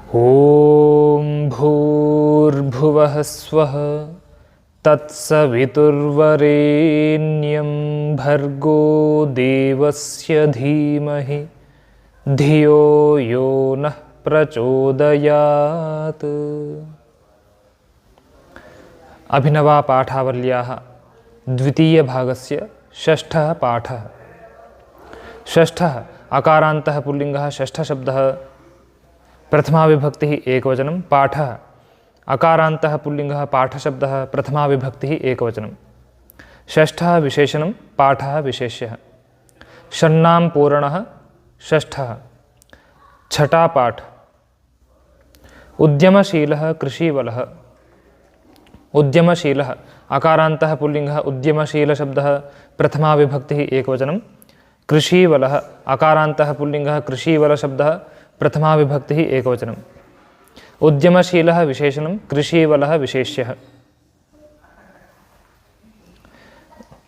ॐ भूर्भुवः स्वः तत्सवितुर्वरेण्यं भर्गो देवस्य धीमहि धियो यो नः प्रचोदयात्। अभिनवा पाठावल्याः द्वितीय भागस्य षष्ठः पाठः। षष्ठः अकारान्तः पुल्लिङ्गः षष्ठः शब्दः प्रथमा विभक्तिः एकवचनं। पाठः अकारान्तः पुल्लिङ्गः पाठशब्दः प्रथमा विभक्तिः एकवचनं। षष्ठः विशेषणं पाठः विशेष्यः। षण्णां पूरणः षष्ठः। छठा पाठ। उद्यमशीलः कृषिवलः। उद्यमशीलः अकारान्तः पुल्लिङ्गः उद्यमशीलशब्दः प्रथमा विभक्तिः एकवचनं। कृषिवलः अकारान्तः पुल्लिङ्गः कृषिवलशब्दः प्रथमा विभक्तिः एकवचनम्। उद्यमशीलः विशेषणं कृषिवलः विशेष्यः।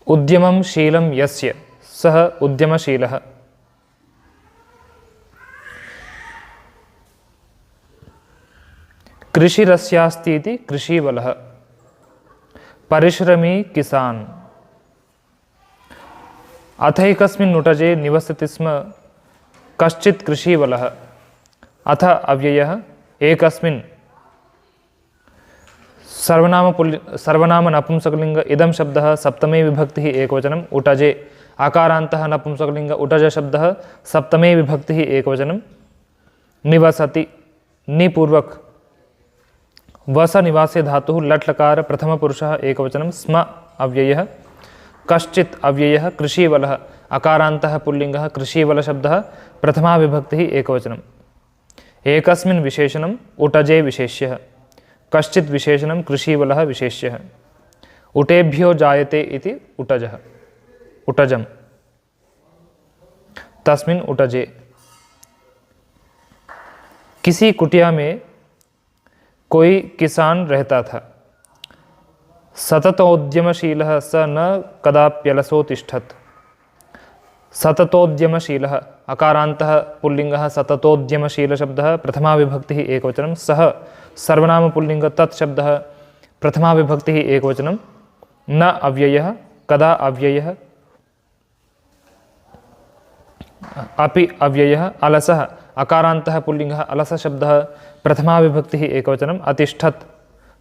उद्यमं शीलं यस्य सः उद्यमशीलः। कृषिरस्यास्ति इति कृषिवलः। परिश्रमी किसान्। अथैकस्मिन् नुटजे निवसति स्म कश्चित् कृषिवलः। अथ अव्ययः एकस्मिन् सर्वनाम नपुंसकलिंग इदं शब्दः सप्तमे विभक्तिः एकवचनम्। उटजे आकारान्तः नपुंसकलिंग उटज शब्दः सप्तमे विभक्तिः एकवचनं। निवसति निपूर्वक वस निवासे धातुः लट् लकार प्रथमपुरुषः एकवचनं। स्म अव्ययः। कश्चित् अव्ययः। कृषिवलः अकारान्तः पुल्लिङ्गः कृषिवलशब्दः प्रथमा विभक्तिः एकवचनम्। एकस्मिन् विशेषणम् उटजे विशेष्यः। कश्चित् विशेषणं कृषिवलः विशेष्यः। उटेभ्यो जायते इति उटजः उटजम्। तस्मिन् उटजे। किसी कुटिया में कोई किसान रहता था। सततोद्यमशीलः स न कदाप्यलसो तिष्ठत्। सततोद्यमशीलः अकारान्तः पुल्लिङ्गः सततोद्यमशीलशब्दः प्रथमा विभक्तिः एकवचनं। सः सर्वनाम पुल्लिङ्ग तत् शब्दः प्रथमा विभक्तिः एकवचनं। न अव्ययः कदा अव्ययः। अपि अव्ययः। अलसः अकारान्तः पुल्लिङ्गः अलसशब्दः प्रथमा विभक्तिः एकवचनम्। अतिष्ठत्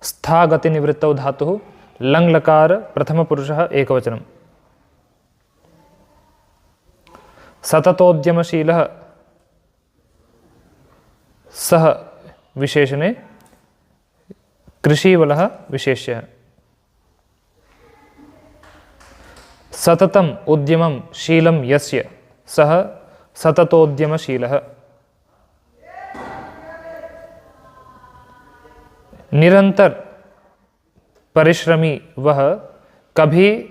स्था गतिनिवृत्तौ धातुः लङ् लकार प्रथमपुरुषः एकवचनम्। सततोद्यमशीलः सः विशेषणे कृषिवलः विशेष्यः। सततम् उद्यमं शीलं यस्य सः सततोद्यमशीलः। निरंतर परिश्रमी वह कभी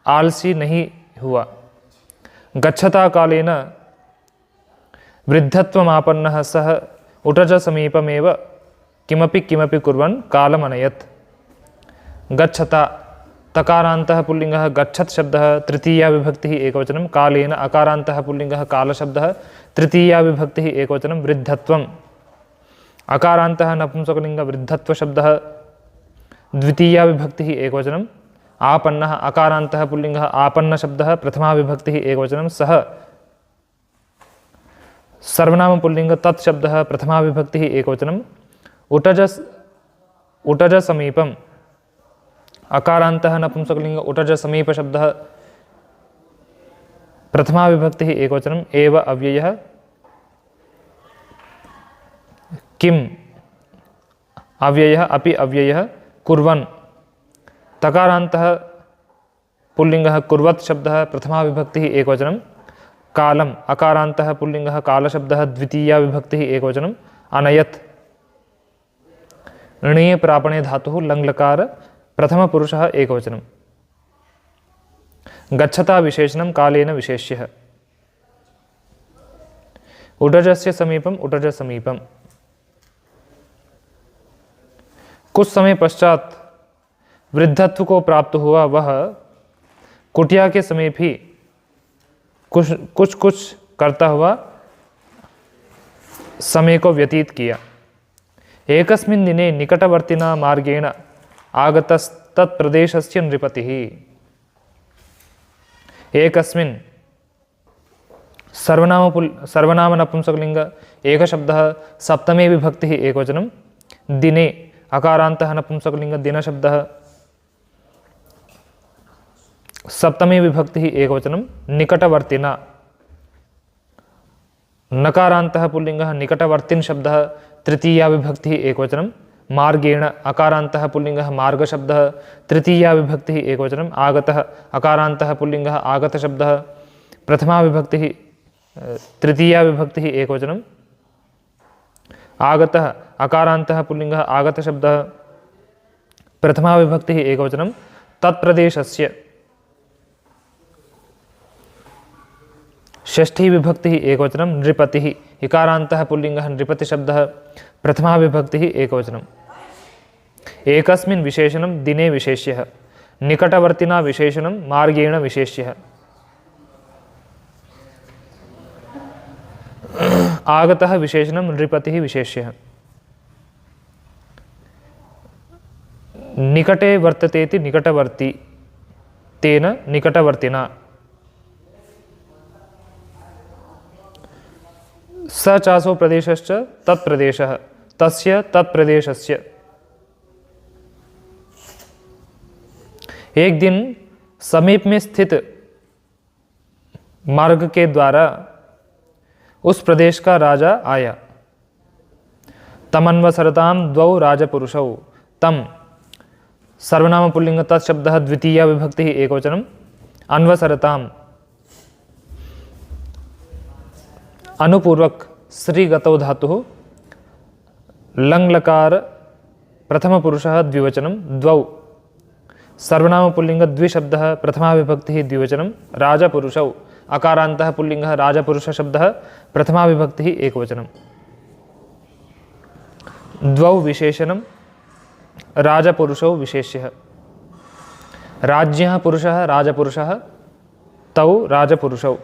आलसी नहीं हुआ। गच्छता कालेन वृद्धत्वमापन्नः सः उटज समीपमेव किमपि किमपि कुर्वन् कालमनयत्। गच्छता तकारान्तः पुल्लिङ्गः गच्छत् शब्दः तृतीया विभक्तिः एकवचनं। कालेन अकारान्तः पुल्लिङ्गः कालशब्दः तृतीया विभक्तिः एकवचनं। वृद्धत्वम् अकारान्तः नपुंसकलिङ्ग वृद्धत्वशब्दः द्वितीया विभक्तिः एकवचनम्। आपन्नः अकारान्तः पुल्लिङ्गः आपन्नशब्दः प्रथमा विभक्तिः एकवचनं। सः सर्वनाम पुल्लिङ्ग तत् शब्दः प्रथमा विभक्तिः एकवचनं। उटज समीपम् अकारान्तः नपुंसकलिङ्ग उटज समीपशब्दः प्रथमा विभक्तिः एकवचनम्। एव अव्ययः। किम् अव्ययः। अपि अव्ययः। कुर्वन् तकारान्तः पुल्लिङ्गः कुर्वत् शब्दः प्रथमा विभक्तिः एकवचनं। कालम् अकारान्तः पुल्लिङ्गः कालशब्दः द्वितीया विभक्तिः एकवचनम्। अनयत् णीय प्रापणे धातुः लङ् लकार प्रथमपुरुषः एकवचनं। गच्छता विशेषणं कालेन विशेष्यः। उटजस्य समीपम् उटज समीपम्। कुछ समय पश्चात वृद्धत्व को प्राप्त हुआ वह कुटिया के समीप ही कुछ करता हुआ समय को व्यतीत किया। एकस्मिन् दिने निकटवर्तिना मार्गेण आगतस्तत्प्रदेशस्य नृपतिः। एकस्मिन् सर्वनाम नपुंसकलिंग एकशब्दः सप्तमे विभक्तिः एकवचनं। दिने अकारान्तः नपुंसकलिंग दिनशब्दः सप्तमे विभक्तिः एकवचनं। निकटवर्तिना नकारान्तः पुल्लिंगः निकटवर्तिन् शब्दः तृतीया विभक्तिः एकवचनं। मार्गेण अकारान्तः पुल्लिंगः मार्गशब्दः तृतीया विभक्तिः एकवचनं। आगतः अकारान्तः पुल्लिंगः आगतशब्दः प्रथमा विभक्तिः तृतीया विभक्तिः एकवचनं। आगतः अकारान्तः पुल्लिंगः आगतशब्दः प्रथमा विभक्तिः एकवचनं। तत्प्रदेशस्य षष्ठी विभक्तिः एकवचनं। नृपतिः इकारान्तः पुल्लिंगः नृपतिशब्दः प्रथमा विभक्तिः एकवचनं। एकस्मिन् विशेषणं दिने विशेष्यः। निकटवर्तिना विशेषणं मार्गेण विशेष्यः। आगतः विशेषणं नृपतिः विशेष्यः। निकटे वर्ततेति निकटवर्ती तेन निकटवर्तिना। स चासो प्रदेशश्च तत्प्रदेशः तस्य तत्प्रदेशस्य। एक दिन समीप में स्थित मार्ग के द्वारा उस प्रदेश का राजा आया। तमन्वसरताम द्वौ राजपुरुषौ। तम सर्वनाम पुल्लिंग तत्शब्दः द्वितीया विभक्तिः एकवचनं। अन्वसरताम अनुपूर्वक श्रीगतौ धातुः। लङ्लकार प्रथमपुरुषः द्विवचनं। द्वौ सर्वनाम पुल्लिंग द्विशब्दः प्रथमा विभक्तिः द्विवचनं। राजपुरुषौ अकारान्तः पुल्लिंगः राजपुरुषशब्दः प्रथमा विभक्तिः एकवचनं। द्वौ विशेषणं राजपुरुषौ विशेष्यः। राज्ञः पुरुषः राजपुरुषः तौ राजपुरुषौ।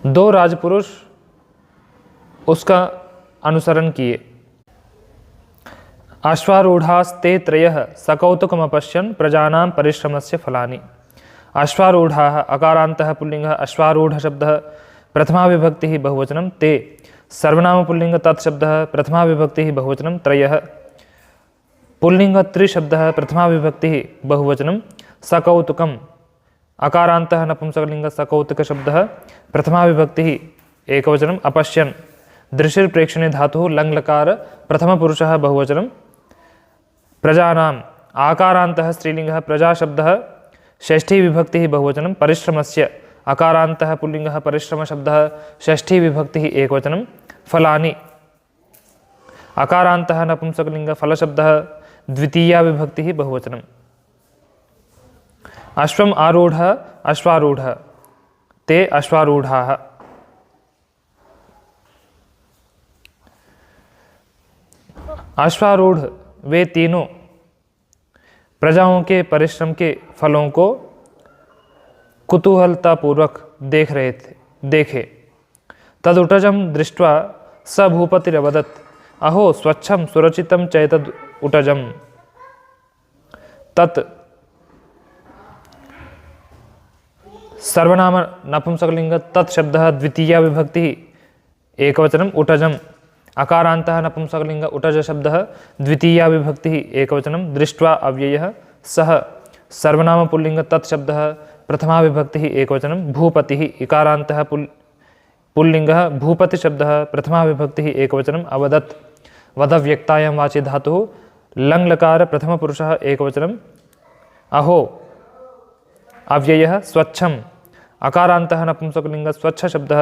दो राजपुरुष उसका अनुसरण किए। अश्वारूढ़ास्ते त्रयः सकौतुकमपश्यन् प्रजानां परिश्रमस्य फलानि। अश्वारूढ़ाः अकारान्तः पुल्लिंगः अश्वारूढ़ शब्दः प्रथमा विभक्तिः बहुवचनं। ते सर्वनाम पुल्लिंग तत्शब्दः प्रथमा विभक्तिः बहुवचनं। त्रयः पुल्लिंग त्रिशब्दः प्रथमा विभक्तिः बहुवचनं। सकौतुकम् अकारान्तः नपुंसकलिंग सकौतुक शब्दः प्रथमा विभक्तिः एकवचनं। अपश्यन् दृशिर्प्रेक्षणे धातुः लङ्लकार प्रथमपुरुषः बहुवचनं। प्रजानाम् आकारान्तः स्त्रीलिंगः प्रजाशब्दः षष्ठी विभक्तिः बहुवचनं। परिश्रमस्य अकारान्तः पुल्लिंगः परिश्रमशब्दः षष्ठी विभक्तिः एकवचनं। फलानि अकारान्तः नपुंसकलिंग फलशब्दः द्वितीया विभक्तिः बहुवचनं। अश्वम् आरूढ़ः अश्वारूढ़ः ते अश्वारूढ़ाः। अश्वारूढ़ वे तीनों प्रजाओं के परिश्रम के फलों को कुतूहलतापूर्वक देखे। तदुटजं दृष्ट्वा स भूपतिरवदत् अहो स्वच्छं सुरचितं चैतद उटजम्। तत् सर्वनाम नपुंसकलिंग तत्शब्दः द्वितीया विभक्तिः एकवचनं। उटजम् अकारान्तः नपुंसकलिंग उटज शब्दः द्वितीया विभक्तिः एकवचनं। दृष्ट्वा अव्ययः। सः सर्वनाम पुल्लिंग तत्शब्दः प्रथमा विभक्तिः एकवचनं। भूपतिः इकारान्तः पुल्लिंगः भूपतिशब्दः प्रथमा विभक्तिः एकवचनं। अवदत् वदव्यक्तायां वाचि धातुः लङ्लकार प्रथमपुरुषः एकवचनं। अहो अव्ययः। स्वच्छम् अकारान्तः नपुंसकलिंग स्वच्छ शब्दः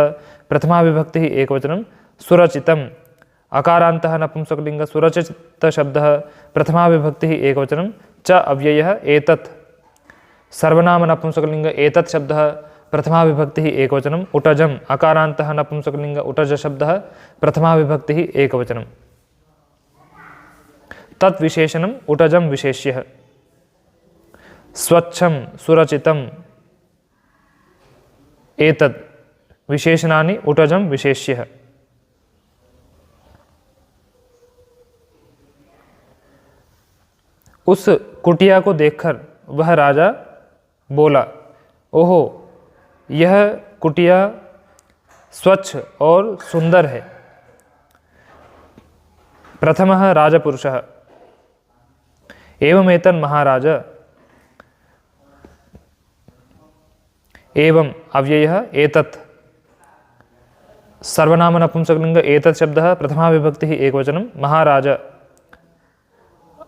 प्रथमा विभक्तिः एकवचनं। सुरचितम् अकारान्तः नपुंसकलिंग सुरचित शब्दः प्रथमा विभक्तिः एकवचनं। च अव्ययः। एतत् सर्वनाम नपुंसकलिंग एतत् शब्दः प्रथमा विभक्तिः एकवचनं। उटजम् अकारान्तः नपुंसकलिंग उटज शब्दः प्रथमा विभक्तिः एकवचनं। तत् विशेषणम् उटजं विशेष्यः। स्वच्छं सुरचितम् एतद् विशेषणानि उटजं विशेष्यः। उस कुटिया को देखकर वह राजा बोला, ओहो, यह कुटिया स्वच्छ और सुंदर है। प्रथमः राजपुरुषः, एवमेतन् महाराज, एवं अव्ययः एतत्, सर्वनाम नपुंसकलिंग एतत् शब्दः प्रथमा विभक्तिः एकवचनं, महाराज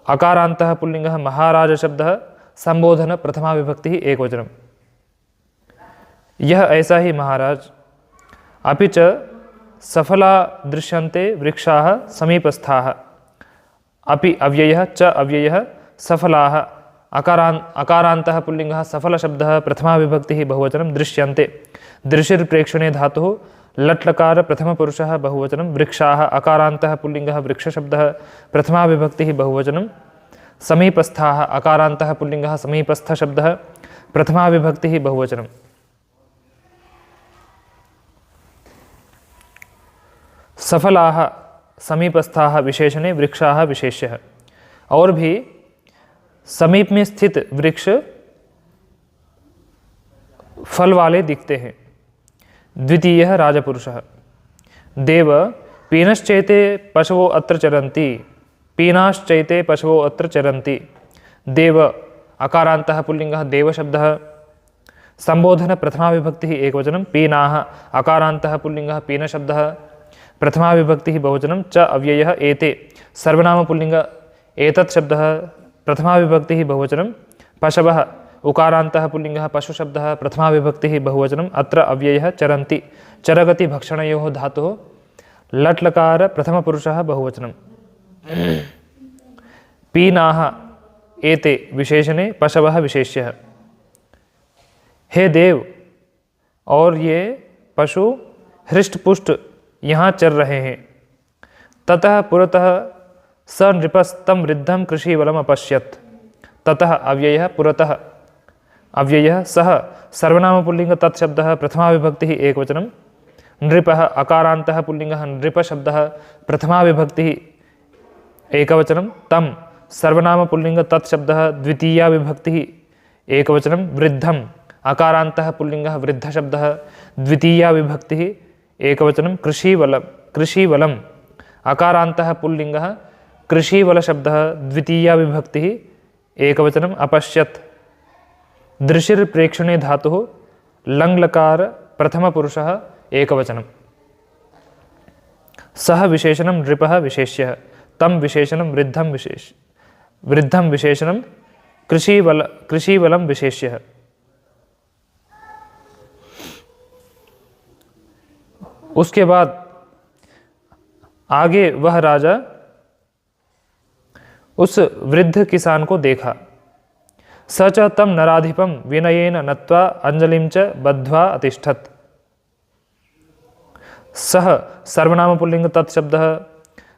अकारान्तः पुल्लिंगः, महाराज शब्दः संबोधन प्रथमा विभक्तिः एकवचनं। यह ऐसा ही महाराज। अपि च सफला दृश्यन्ते वृक्षाः समीपस्थाः, अपि अव्ययः च अव्ययः सफलाः, अकारान्तः पुल्लिंगः, सफल शब्दः प्रथमा विभक्तिः बहुवचनं, दृश्यन्ते दृशिर्प्रेक्षणे धातुः, लट्लकार प्रथम पुरुषः बहुवचनं, वृक्षाः अकारान्तः पुल्लिंगः, वृक्ष शब्दः प्रथमा विभक्तिः बहुवचनं, समीपस्थाः अकारान्तः पुल्लिंगः, समीपस्थ शब्दः प्रथमा विभक्तिः बहुवचनं। सफलाः समीपस्थाः विशेषणे, वृक्षाः विशेष्यः। और भी समीप में स्थित वृक्ष फल वाले दिखते हैं। द्वितीयः राजपुरुषः, देव पीनश्चैते पशवो अत्र चरन्ति, पीनाश्चैते पशवो अत्र चरन्ति, देव अकारान्तः पुल्लिंगः, देव शब्दः संबोधन प्रथमा विभक्तिः एकवचनं, पीनाः अकारान्तः पुल्लिंगः, पीन शब्दः प्रथमा विभक्तिः बहुवचनं, च अव्ययः एते सर्वनाम पुल्लिंग, एतत् शब्दः प्रथमा विभक्तिः बहुवचनं, पशवः उकारान्तः पुल्लिंगः, पशु शब्दः प्रथमा विभक्तिः बहुवचनं, अत्र अव्ययः चरन्ति, चरगति भक्षणयोः धातुः, लट्लकार प्रथम पुरुषः बहुवचनं। पीनाः एते विशेषणे, पशवः विशेष्यः। हे देव, और ये पशु हृष्टपुष्ट यहाँ चर रहे हैं। ततः पुरतः स नृपस्तं वृद्धं कृषिवलम अपश्यत्, ततः अव्ययः पुरतः अव्ययः, सः सर्वनाम पुल्लिंग, तत् शब्दः प्रथमा विभक्तिः एकवचनं, नृपः अकारान्तः पुल्लिंगः, नृप शब्दः प्रथमा विभक्तिः एकवचनं, तं सर्वनाम पुल्लिंग, तत् शब्दः द्वितीया विभक्तिः एकवचनं, वृद्धं अकारान्तः पुल्लिंगः, वृद्ध शब्दः द्वितीया विभक्तिः एकवचनं, कृषिवलम् अकारान्तः पुल्लिंगः, कृषिवल शब्दः द्वितीया विभक्तिः एकवचनं, अपश्यत् दृशिर्प्रेक्षणे धातुः, लङ्लकार प्रथम पुरुषः एकवचनं, सः विशेषणं नृपः विशेष्यः, तं विशेषणं वृद्धं विशेषणं, कृषिवलं विशेष्यः। उसके बाद आगे वह राजा उस वृद्ध किसान को देखा। स च तं नराधिपं विनयेन नत्वा अंजलिं च बद्ध्वा अतिष्ठत्, सः सर्वनाम पुल्लिंग, तत् शब्दः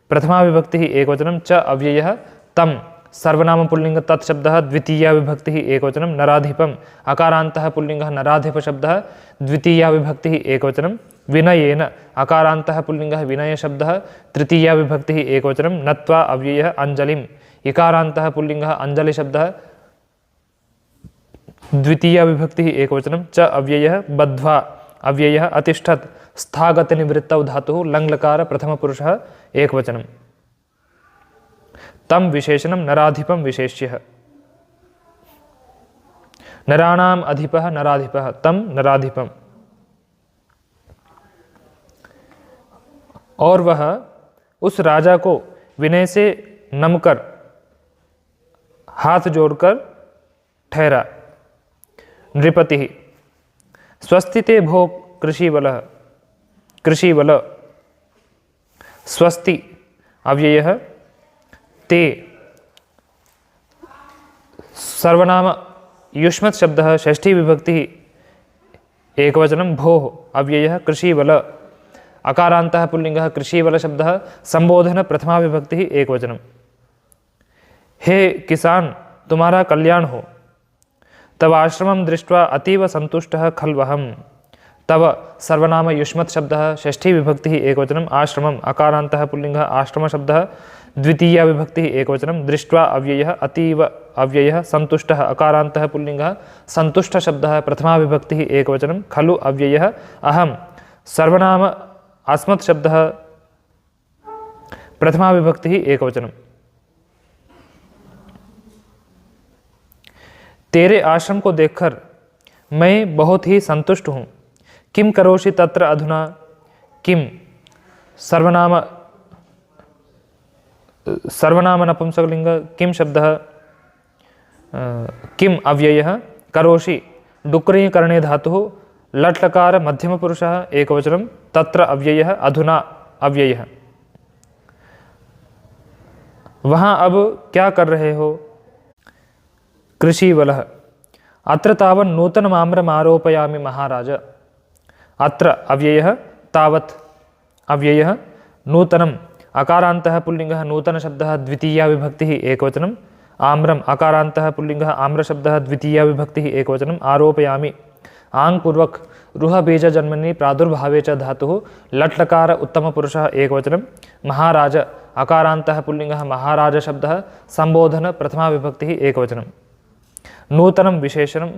प्रथमा विभक्तिः एकवचनं, च अव्ययः, तं सर्वनाम पुल्लिंग, तत् शब्दः द्वितीया विभक्तिः एकवचनं, नराधिपम् अकारान्तः पुल्लिंगः, नराधिप शब्दः द्वितीया विभक्तिः एकवचनं, विनयेन अकारान्तः पुल्लिंगः, विनय शब्दः तृतीया विभक्तिः एकवचनं, नत्वा अव्ययः, अंजलिम् इकारान्तः पुल्लिंगः, अंजलि शब्दः द्वितीया विभक्तिः एकवचनं, च अव्ययः, बद्ध्वा अव्ययः, अतिष्ठत् स्थागतनिवृत्तौ धातुः, लङ्लकार प्रथम पुरुषः एकवचनं, तं विशेषणं नराधिपं विशेष्यः। नराणाम् अधिपः नराधिपः, तं नराधिपम्। और वह उस राजा को विनय से नमकर हाथ जोड़कर ठहरा। नृपतिः, स्वस्ति ते भो कृषिवलः, कृषिवल स्वस्ति अव्ययः, ते सर्वनाम युष्मत् शब्दः षष्ठी विभक्तिः एकवचनं, भोः अव्ययः, कृषिवल अकारान्तः पुल्लिंगः, कृषिवल शब्दः संबोधन प्रथमा विभक्तिः एकवचनं। हे किसान, तुम्हारा कल्याण हो। तव आश्रमं दृष्ट्वा अतीव सन्तुष्टः खल्वहम्, तव सर्वनाम युष्मत् शब्दः षष्ठी विभक्तिः एकवचनं, आश्रमम् अकारान्तः पुल्लिंगः, आश्रम शब्दः द्वितीया विभक्तिः एकवचनं दृष्ट्वा अव्ययः अतीव अव्ययः सन्तुष्टः अकारान्तः पुल्लिङ्गः सन्तुष्टशब्दः प्रथमा विभक्तिः एकवचनं खलु अव्ययः अहं सर्वनाम अस्मत् शब्दः प्रथमा विभक्तिः एकवचनं तेरे आश्रम को देखकर मैं बहुत ही संतुष्ट हूँ। किम करोषि तत्र अधुना किम सर्वनाम नपुंसकलिंग किम शब्दः किम अव्ययः करोषि डुक्रिय करणे धातुः लट् लकार मध्यम पुरुषः एकवचनं तत्र अव्ययः अधुना अव्ययः। वहाँ अब क्या कर रहे हो? कृषिवलः अत्र तावन् नूतनमाम्रमारोपयामि महाराज। अत्र अव्ययः तावत् अव्ययः नूतनम् अकारान्तः पुल्लिङ्गः नूतनशब्दः द्वितीया विभक्तिः एकवचनम् आम्रम् अकारान्तः पुल्लिङ्गः आम्रशब्दः द्वितीया विभक्तिः एकवचनम् आरोपयामि आङ्पूर्वक रुहबीजजन्मनि प्रादुर्भावे च धातुः लट् लकार उत्तमपुरुषः एकवचनं महाराज अकारान्तः पुल्लिङ्गः महाराजशब्दः सम्बोधन प्रथमा विभक्तिः एकवचनं नूतनं विशेषणम्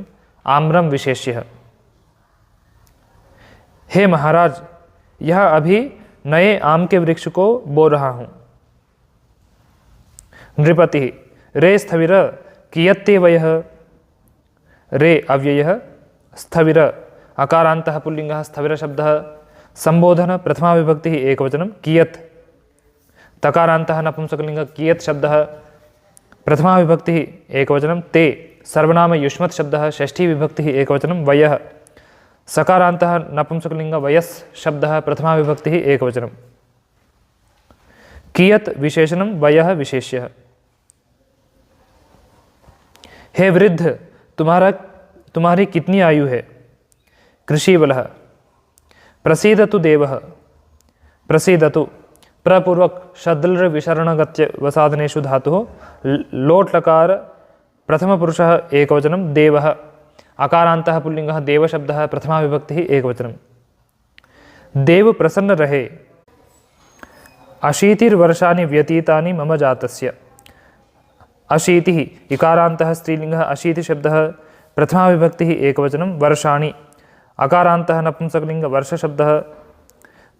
आम्रं विशेष्यः। हे महाराज, यह अभी नए आम के वृक्ष को बो रहा हूँ। नृपतिः रे स्थविर कियत्ते वयः रे अव्ययः स्थविर अकारान्तः पुल्लिङ्गः स्थविर शब्दः संबोधन प्रथमा विभक्तिः एकवचनं कियत् तकारान्तः नपुंसकलिङ्गः कियत् शब्दः प्रथमा विभक्तिः एकवचनं ते सर्वनाम युष्मत् शब्दः षष्ठी विभक्तिः एकवचनं वयः सकारान्तः नपुंसकलिङ्गः वयस् शब्दः प्रथमा विभक्तिः एकवचनं कियत् विशेषणं वयः विशेष्यः। हे वृद्ध, तुम्हारी कितनी आयु है? कृषिवलः प्रसीदतु देवः प्रसीदतु प्रपूर्वक षड्ल विशरणगत्य वसाधनेषु धातुः लोट् लकार प्रथम पुरुषः एकवचनं देवः अकारान्तः पुल्लिङ्गः देवशब्दः प्रथमा विभक्तिः एकवचनं देव प्रसन्न रहे। अशीतिर्वर्षाणि व्यतीतानि मम जातस्य। अशीतिः इकारान्तः स्त्रीलिङ्गः अशीतिशब्दः प्रथमा विभक्तिः एकवचनं वर्षाणि अकारान्तः नपुंसकलिङ्गः वर्षशब्दः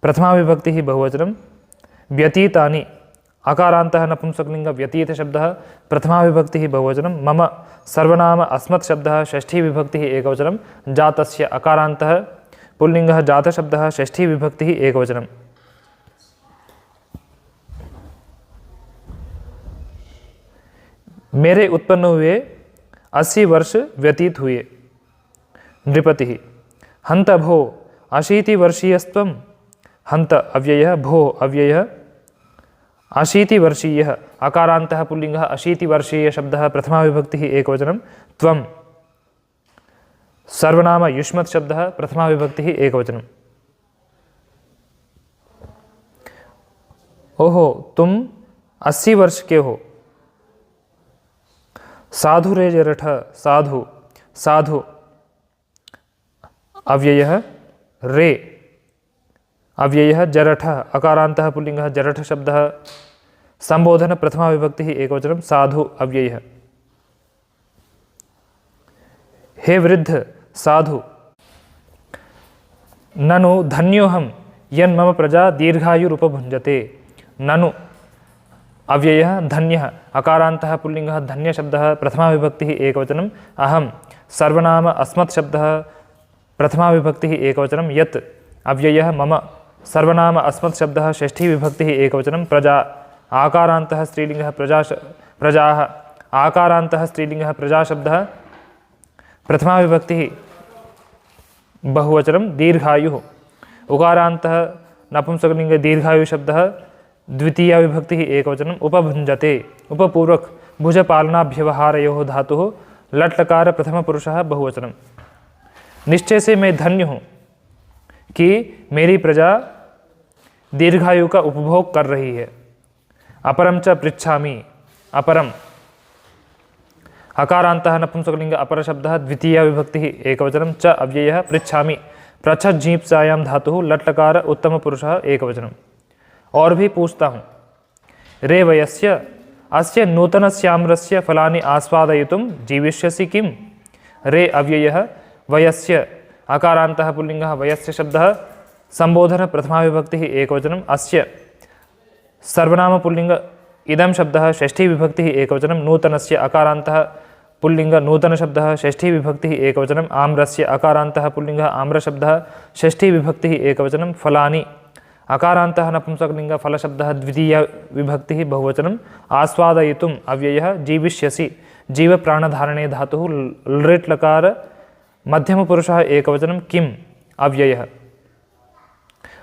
प्रथमा विभक्तिः बहुवचनं व्यतीतानि अकारान्तः नपुंसकलिङ्गः व्यतीतशब्दः प्रथमा विभक्तिः बहुवचनं मम सर्वनाम अस्मत् शब्दः षष्ठी विभक्तिः एकवचनं जातस्य अकारान्तः पुल्लिङ्गः जातशब्दः षष्ठी विभक्तिः एकवचनं मेरे उत्पन्न हुए 80 वर्ष व्यतीत हुए। नृपतिः हन्त भो अशीतिवर्षीयस्त्वं हन्त अव्ययः भो अव्ययः अशीतिवर्षीयः अकारान्तः पुल्लिङ्गः अशीतिवर्षीयशब्दः प्रथमा विभक्तिः एकवचनं त्वं सर्वनाम युष्मत् शब्दः प्रथमा विभक्तिः एकवचनं ओहो तुम 80 वर्ष के हो। साधु रे जरठ साधु साधु अव्ययः रे अव्ययः जरठ अकारान्तः पुल्लिङ्गः जरठ शब्दः संबोधन प्रथमा विभक्तिः एकवचनं साधु अव्ययः। हे वृद्ध साधु ननु धन्योऽहं यन्मम प्रजा दीर्घायुरुपभुञ्जते। ननु अव्ययः धन्यः अकारान्तः पुल्लिङ्गः धन्यशब्दः प्रथमा विभक्तिः एकवचनं अहं सर्वनाम अस्मत् शब्दः प्रथमा विभक्तिः एकवचनं यत् अव्ययः मम सर्वनाम अस्मत् शब्दः षष्ठी विभक्तिः एकवचनं प्रजा आकारान्तः स्त्रीलिङ्गः प्रजाः आकारान्तः स्त्रीलिङ्गः प्रजाशब्दः प्रथमा विभक्तिः बहुवचनं दीर्घायुः उकारान्तः नपुंसकलिङ्गः दीर्घायुशब्दः द्वितीया विभक्तिः एकवचनम् उपभुञ्जते उपपूर्वक भुजपालनाभ्यवहारयोः धातुः लट् लकार प्रथम पुरुषः बहुवचनं। निश्चय से मैं धन्य हूँ कि मेरी प्रजा दीर्घायु का उपभोग कर रही है। अपरम च पृच्छामि अपरम अकारान्तः नपुंसकलिङ्ग अपर शब्दः द्वितीया विभक्तिः एकवचनं च अव्ययः पृच्छामि प्रच्छत् जीप्सायां धातुः लट् लकार उत्तम पुरुषः एकवचनं। और भी पूछता हूँ रे वयस्य अस्य नूतनस्याम्रस्य फलानि आस्वादयितुं जीविष्यसि किं? रे अव्ययः वयस्य अकारान्तः पुल्लिङ्गः वयस्य शब्दः संबोधन प्रथमाविभक्तिः एकवचनम् अस्य सर्वनाम पुल्लिङ्ग इदं शब्दः षष्ठी विभक्तिः एकवचनं नूतनस्य अकारान्तः पुल्लिङ्ग नूतनशब्दः षष्ठी विभक्तिः एकवचनम् आम्रस्य अकारान्तः पुल्लिङ्गः आम्रशब्दः षष्ठी विभक्तिः एकवचनं फलानि अकारान्तः नपुंसकलिङ्ग फलशब्दः द्वितीय विभक्तिः बहुवचनम् आस्वादयितुम् अव्ययः जीविष्यसि जीवप्राणधारणे धातुः लृट् लकार मध्यमपुरुषः एकवचनं किम् अव्ययः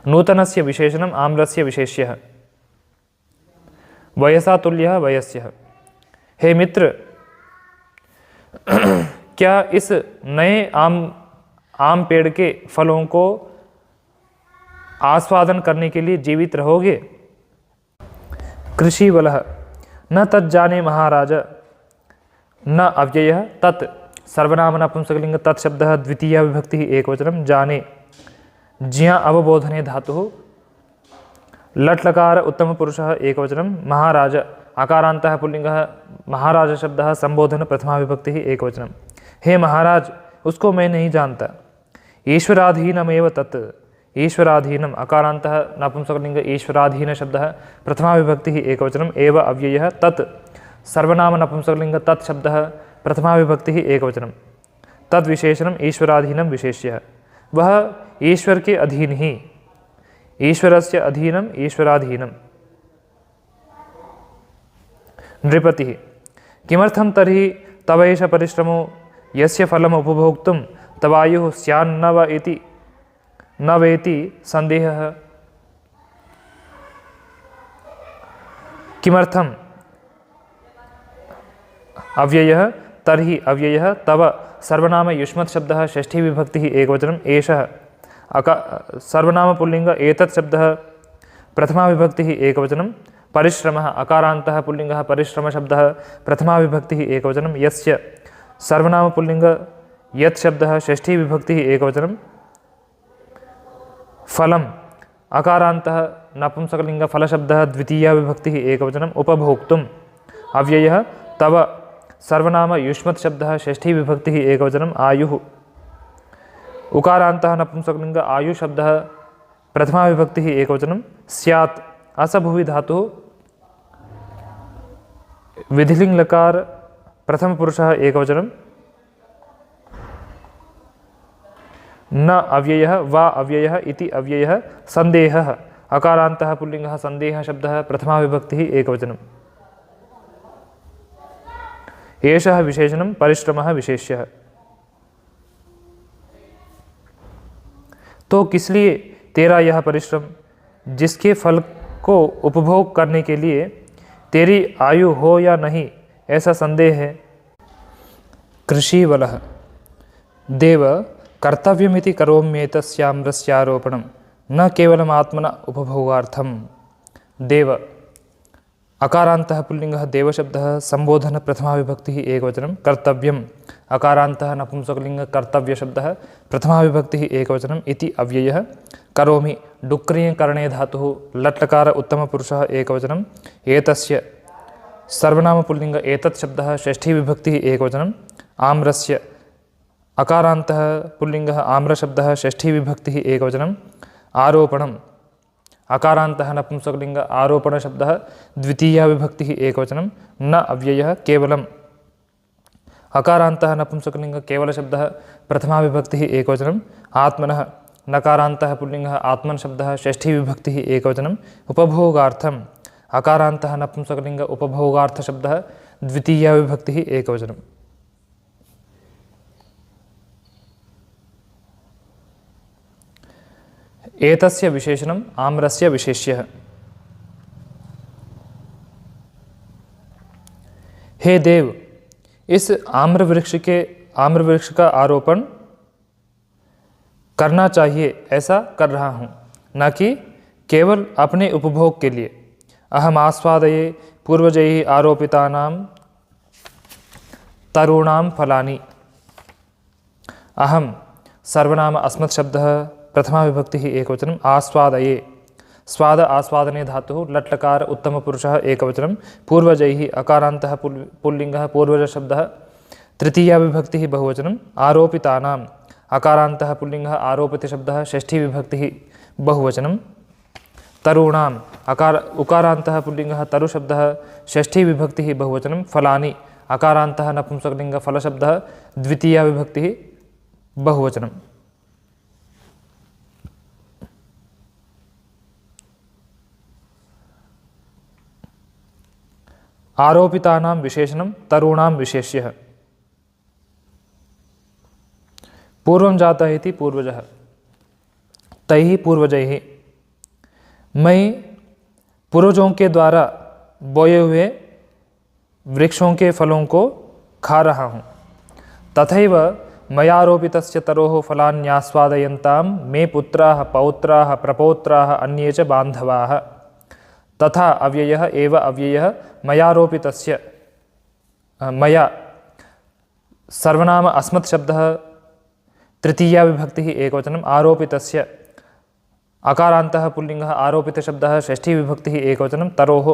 नूतनस्य विशेषणम् आम्रस्य विशेष्यः वयसा तुल्यः वयस्यः। हे मित्र, क्या इस नए आम पेड़ के फलों को आस्वादन करने के लिए जीवित रहोगे? कृषिवलः न तज्जाने महाराज न अव्ययः तत् सर्वनाम नपुंसकलिंग तत्शब्दः द्वितीया विभक्तिः एकवचनं जाने ज्ञा अवबोधने धातुः लट् लकार उत्तम पुरुषः एकवचनं महाराज अकारान्तः पुल्लिङ्गः महाराज शब्दः संबोधन प्रथमा विभक्तिः एकवचनं। हे महाराज, उसको मैं नहीं जानता। ईश्वराधीनमेव तत् ईश्वराधीनम् अकारान्तः नपुंसकलिङ्ग ईश्वराधीन शब्दः प्रथमा विभक्तिः एकवचनम् एव अव्ययः तत् सर्वनाम नपुंसकलिङ्ग तत् शब्दः प्रथमा विभक्तिः एकवचनं तद्विशेषणम् ईश्वराधीनं विशेष्यः। वह ईश्वर के अधीन ही ईश्वरस्य अधीनम् ईश्वराधीनम्। नृपतिः किमर्थं तर्हि तवैष परिश्रमो यस्य फलम् उपभोक्तुं तवायुः स्यान्न वा इति न वेति संदेहः। किमर्थम् अव्ययः तर्हि अव्ययः तव सर्वनाम युष्मत् शब्दः षष्ठी विभक्तिः एकवचनम् एषः सर्वनाम पुल्लिङ्ग एतत् शब्दः प्रथमा विभक्तिः एकवचनं परिश्रमः अकारान्तः पुल्लिङ्गः परिश्रम शब्दः प्रथमा विभक्तिः एकवचनं यस्य सर्वनाम पुल्लिङ्ग यत् शब्दः षष्ठी विभक्तिः एकवचनं फलम् अकारान्तः नपुंसकलिङ्ग फलशब्दः द्वितीया विभक्तिः एकवचनम् उपभोक्तुम् अव्ययः तव सर्वनाम युष्मत् शब्दः षष्ठी विभक्तिः एकवचनम् आयुः उकारान्तः नपुंसकलिङ्ग आयु शब्दः प्रथमा विभक्तिः एकवचनं स्यात् असभुवि धातुः विधिलिङ् लकार प्रथम पुरुषः एकवचनं न अव्ययः वा अव्ययः इति अव्ययः संदेहः अकारान्तः पुल्लिङ्गः संदेहः शब्दः प्रथमा विभक्तिः एकवचनम् एषः विशेषणं परिश्रमः विशेष्यः। तो किस लिए तेरा यह परिश्रम, जिसके फल को उपभोग करने के लिए तेरी आयु हो या नहीं ऐसा संदेह है। कृषिवलः देव कर्तव्यमिति करोम्येतस्याम्रस्यारोपणं न केवलम् आत्मना उपभोगार्थं। देव अकारान्तः पुल्लिङ्गः देवशब्दः संबोधन प्रथमा विभक्तिः एकवचनं कर्तव्यम् अकारान्तः नपुंसकलिङ्ग कर्तव्यशब्दः प्रथमा विभक्तिः एकवचनम् इति अव्ययः करोमि डुक्रियकरणे धातुः लट् लकार उत्तमपुरुषः एकवचनम् एतस्य सर्वनाम पुल्लिङ्ग एतत् शब्दः षष्ठी विभक्तिः एकवचनम् आम्रस्य अकारान्तः पुल्लिङ्गः आम्रशब्दः षष्ठी विभक्तिः एकवचनम् आरोपणम् अकारान्तः नपुंसकलिङ्ग आरोपणशब्दः द्वितीया विभक्तिः एकवचनं न अव्ययः केवलम् अकारान्तः नपुंसकलिङ्ग केवलशब्दः प्रथमा विभक्तिः एकवचनम् आत्मनः नकारान्तः पुल्लिङ्गः आत्मन् शब्दः षष्ठी विभक्तिः एकवचनम् उपभोगार्थम् अकारान्तः नपुंसकलिङ्ग उपभोगार्थशब्दः द्वितीया विभक्तिः एकवचनम्। एतस्य विशेषणम् आम्रस्य विशेष्यः। हे देव, इस आम्र वृक्ष का आरोपण करना चाहिए ऐसा कर रहा हूँ, न कि केवल अपने उपभोग के लिए। अहम आस्वादये पूर्वजैः आरोपितानां तरूणां फलानि। अहम सर्वनाम अस्मत् शब्दः प्रथमा विभक्तिः एकवचनम् आस्वादये स्वाद आस्वादने धातुः लट् लकार उत्तमपुरुषः एकवचनं पूर्वजैः अकारान्तः पुल्लिङ्गः पूर्वजशब्दः तृतीया विभक्तिः बहुवचनम् आरोपितानाम् अकारान्तः पुल्लिङ्गः आरोपितशब्दः षष्ठी विभक्तिः बहुवचनं तरूणाम् उकारान्तः पुल्लिङ्गः तरुशब्दः षष्ठी विभक्तिः बहुवचनं फलानि अकारान्तः नपुंसकलिङ्गः फलशब्दः द्वितीया विभक्तिः बहुवचनम् आरोपितानां विशेषणं तरूणां विशेष्यः पूर्वं जातः इति पूर्वजः तैः पूर्वजैः मैं पूर्वजों के द्वारा बोए हुए वृक्षों के फलों को खा रहा हूँ तथैव मयारोपितस्य तरोः फलान्यास्वादयन्तां मे पुत्राः पौत्राः प्रपौत्राः अन्ये च बान्धवाः तथा अव्ययः एव अव्ययः मयारोपितस्य मया सर्वनाम अस्मत् शब्दः तृतीया विभक्तिः एकवचनम् आरोपितस्य अकारान्तः पुल्लिङ्गः आरोपितशब्दः षष्ठी विभक्तिः एकवचनं तरोः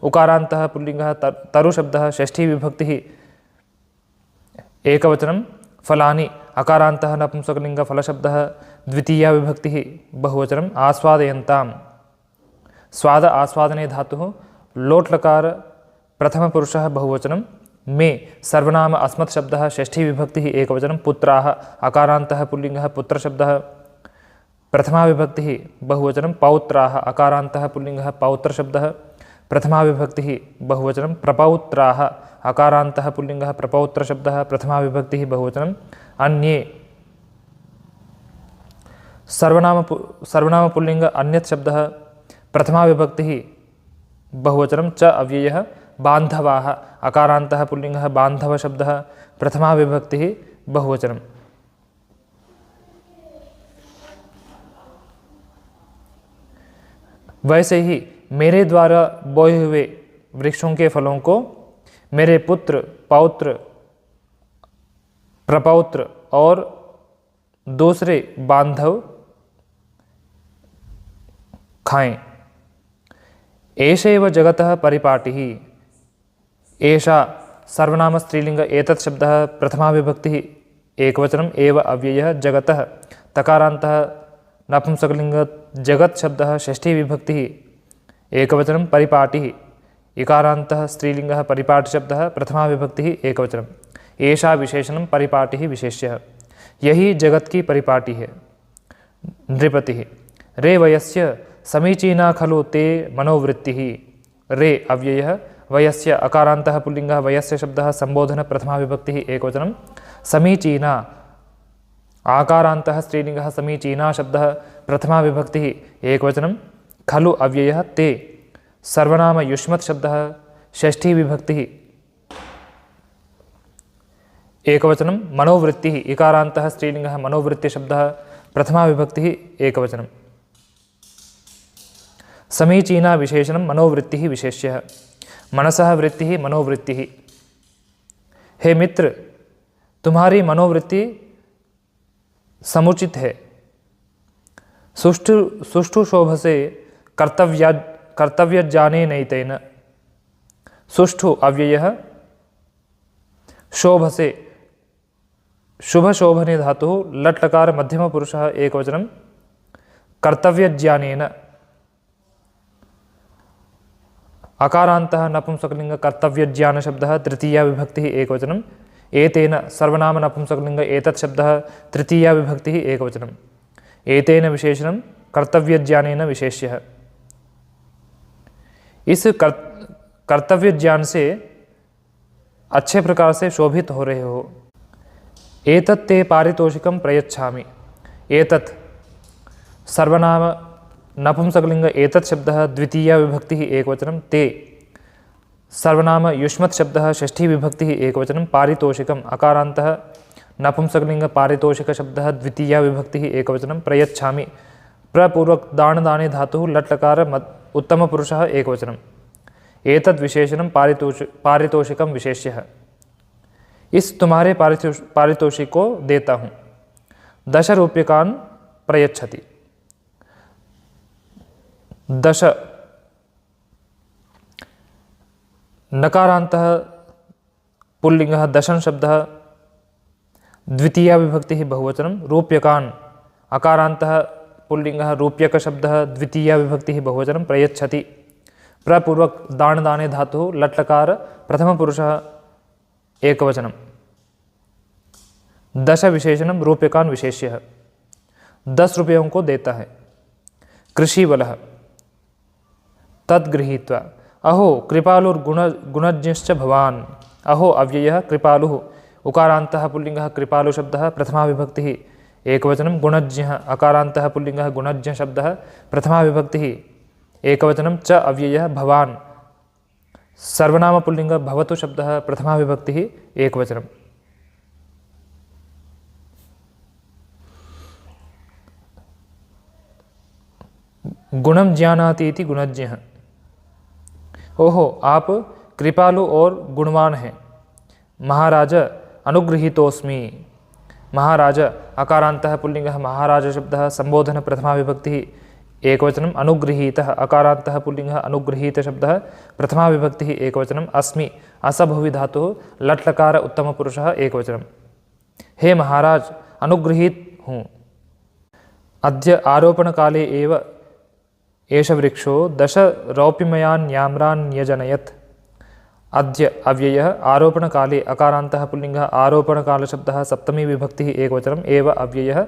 उकारान्तः पुल्लिङ्गः तरुशब्दः षष्ठी विभक्तिः एकवचनं फलानि अकारान्तः नपुंसकलिङ्गः फलशब्दः द्वितीया विभक्तिः बहुवचनम् आस्वादयन्तां स्वाद आस्वादने धातुः लोट् लकार प्रथमपुरुषः बहुवचनं मे सर्वनाम अस्मत् शब्दः षष्ठी विभक्तिः एकवचनं पुत्राः अकारान्तः पुल्लिङ्गः पुत्रशब्दः प्रथमा विभक्तिः बहुवचनं पौत्राः अकारान्तः पुल्लिङ्गः पौत्रशब्दः प्रथमा विभक्तिः बहुवचनं प्रपौत्राः अकारान्तः पुल्लिङ्गः प्रपौत्रशब्दः प्रथमा विभक्तिः बहुवचनम् अन्ये सर्वनाम पुल्लिङ्ग अन्यत् शब्दः प्रथमा विभक्तिः बहुवचनं च अव्ययः बान्धवाः अकारान्तः पुल्लिङ्गः बान्धवशब्दः प्रथमा विभक्तिः बहुवचनं वैसे ही मेरे द्वारा बोए हुए वृक्षों के फलों को मेरे पुत्र पौत्र प्रपौत्र और दूसरे बांधव खाएं। एषैव जगतः परिपाटिः एषा सर्वनाम स्त्रीलिंग एतत् शब्दः प्रथमा विभक्तिः एकवचनम् एव अव्ययः जगतः तकारान्तः नपुंसकलिंग जगत् शब्दः षष्ठी विभक्तिः एकवचनं परिपाटिः इकारान्तः स्त्रीलिंगः परिपाटिशब्दः प्रथमा विभक्तिः एकवचनम् एषा विशेषणं परिपाटिः विशेष्यः यही जगत की परिपाटी है। नृपतिः रे वयस्य समीचीना खलु ते मनोवृत्तिः रे अव्ययः वयस्य अकारान्तः पुल्लिङ्गः वयस्य शब्दः संबोधन प्रथमा विभक्तिः एकवचनं समीचीना आकारान्तः स्त्रीलिङ्गः समीचीना शब्दः प्रथमा विभक्तिः एकवचनं खलु अव्ययः ते सर्वनाम युष्मत् शब्दः षष्ठी विभक्तिः एकवचनं मनोवृत्तिः इकारान्तः स्त्रीलिङ्गः मनोवृत्तिशब्दः प्रथमा विभक्तिः एकवचनं समीचीना विशेषणं मनोवृत्तिः विशेष्यः मनसः वृत्तिः मनोवृत्तिः। हे मित्र, तुम्हारी मनोवृत्ति समुचित है। सुष्ठु शोभ से कर्तव्य जाने नैतेन सुष्ठु अव्ययः शोभ से शुभ शोभने धातुः लट् लकार मध्यम पुरुषः एकवचनं कर्तव्यज्ञानेन अकारान्तः नपुंसकलिंग कर्तव्यज्ञान शब्दः तृतीया विभक्तिः एकवचनम् एतेन सर्वनाम नपुंसकलिंग एतत् शब्दः तृतीया विभक्तिः एकवचनम् एतेन विशेषणं कर्तव्यज्ञानेन विशेष्यः। इस कर्तव्य ज्ञान से अच्छे प्रकार से शोभित हो रहे हो। एतत् ते पारितोषिकं प्रयच्छामि एतत् सर्वनाम नपुंसकलिंग एतत् शब्दः द्वितीया विभक्तिः एकवचनं ते सर्वनाम युष्मत् शब्दः षष्ठी विभक्तिः एकवचनं पारितोषिकम् अकारान्तः नपुंसकलिंग पारितोषिक शब्दः द्वितीया विभक्तिः एकवचनं प्रयच्छामि प्रपूर्वक दान दाने धातुः लट् लकार उत्तम पुरुषः एकवचनम् एतद् विशेषणं पारितोषिकं विशेष्यः। इस तुम्हारे पारितोषिक को देता हूँ। 10 रूप्यकान् प्रयच्छति दश नकारान्तः पुल्लिङ्गः दशन् शब्दः द्वितीया विभक्तिः बहुवचनं रूप्यकान् अकारान्तः पुल्लिङ्गः रूप्यकशब्दः द्वितीया विभक्तिः बहुवचनं प्रयच्छति प्रपूर्वक दान दाने धातुः लट्लकार प्रथमपुरुषः एकवचनं दश विशेषणम रूप्यकान् विशेष्यः 10 रुपयों को देता है कृषिवलः तद्गृहीत्वा अहो कृपालुर्गुणज्ञश्च भवान् अहो अव्ययः कृपालुः उकारान्तः पुल्लिङ्गः कृपालुशब्दः प्रथमा विभक्तिः एकवचनं गुणज्ञः अकारान्तः पुल्लिङ्गः गुणज्ञशब्दः प्रथमा विभक्तिः एकवचनं च अव्ययः भवान् सर्वनाम पुल्लिङ्गः भवतु शब्दः प्रथमा विभक्तिः एकवचनं गुणं जानाति इति गुणज्ञः ओहो आप कृपालु और गुणवान हैं महाराज अनुगृहीतोऽस्मि महाराज अकारान्तः पुल्लिङ्गः महाराज शब्दः संबोधन प्रथमा विभक्तिः एकवचनम् अनुगृहीतः अकारान्तः पुल्लिङ्गः अनुगृहीत शब्दः प्रथमा विभक्तिः एकवचनम् अस्मि असभुवि धातुः लट्लकार उत्तमपुरुषः एकवचनं हे महाराज अनुगृहीत हूँ अद्य आरोपणकाले एव एष वृक्षो 10 रौप्यमयान् याम्रान् न्यजनयत् अद्य अव्ययः आरोपणकाले अकारान्तः पुल्लिङ्गः आरोपणकालशब्दः सप्तमी विभक्तिः एकवचनम् एव अव्ययः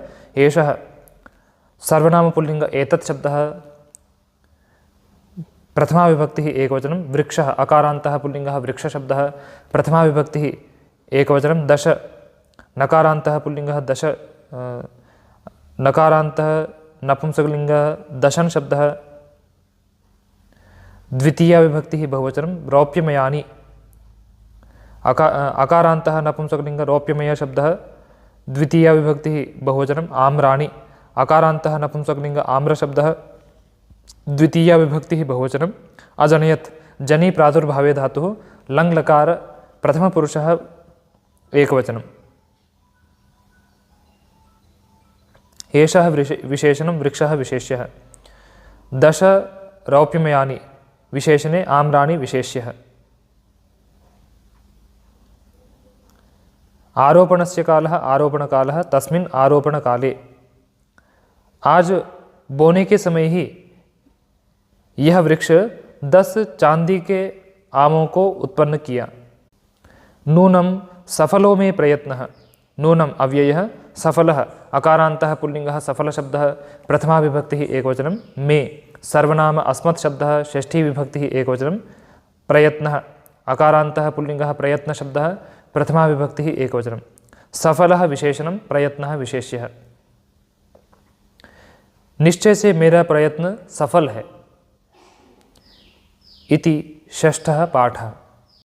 एषः सर्वनाम पुल्लिङ्ग एतत् शब्दः प्रथमा विभक्तिः एकवचनं वृक्षः अकारान्तः पुल्लिङ्गः वृक्षशब्दः प्रथमा विभक्तिः एकवचनं 10 नकारान्तः पुल्लिङ्गः 10 नकारान्तः नपुंसकलिङ्गः दशन् शब्दः द्वितीया विभक्तिः बहुवचनं रौप्यमयानि अकारान्तः नपुंसकलिङ्ग रौप्यमय शब्दः द्वितीया विभक्तिः बहुवचनम् आम्राणि अकारान्तः नपुंसकलिङ्ग आम्रशब्दः द्वितीया विभक्तिः बहुवचनम् अजनयत् जनि प्रादुर्भावे धातुः लङ्लकार प्रथमपुरुषः एकवचनम् एषः विशेषणं वृक्षः विशेष्यः 10 रौप्यमयानि विशेषणे आम्राणि विशेष्यः आरोपणस्य कालः आरोपणकालः तस्मिन् आरोपणकाले आज बोने के समय ही यह वृक्ष 10 चांदी के आमों को उत्पन्न किया नूनं सफलो में प्रयत्नः नूनम अव्ययः सफलः अकारान्तः पुल्लिङ्गः सफलशब्दः प्रथमा विभक्तिः एकवचनं मे सर्वनाम अस्मत् शब्दः षष्ठी विभक्तिः एकवचनं प्रयत्नः अकारान्तः पुल्लिङ्गः प्रयत्नशब्दः प्रथमा विभक्तिः एकवचनं सफलः विशेषणं प्रयत्नः विशेष्यः निश्चय से मेरा प्रयत्न सफल है इति षष्ठः पाठः।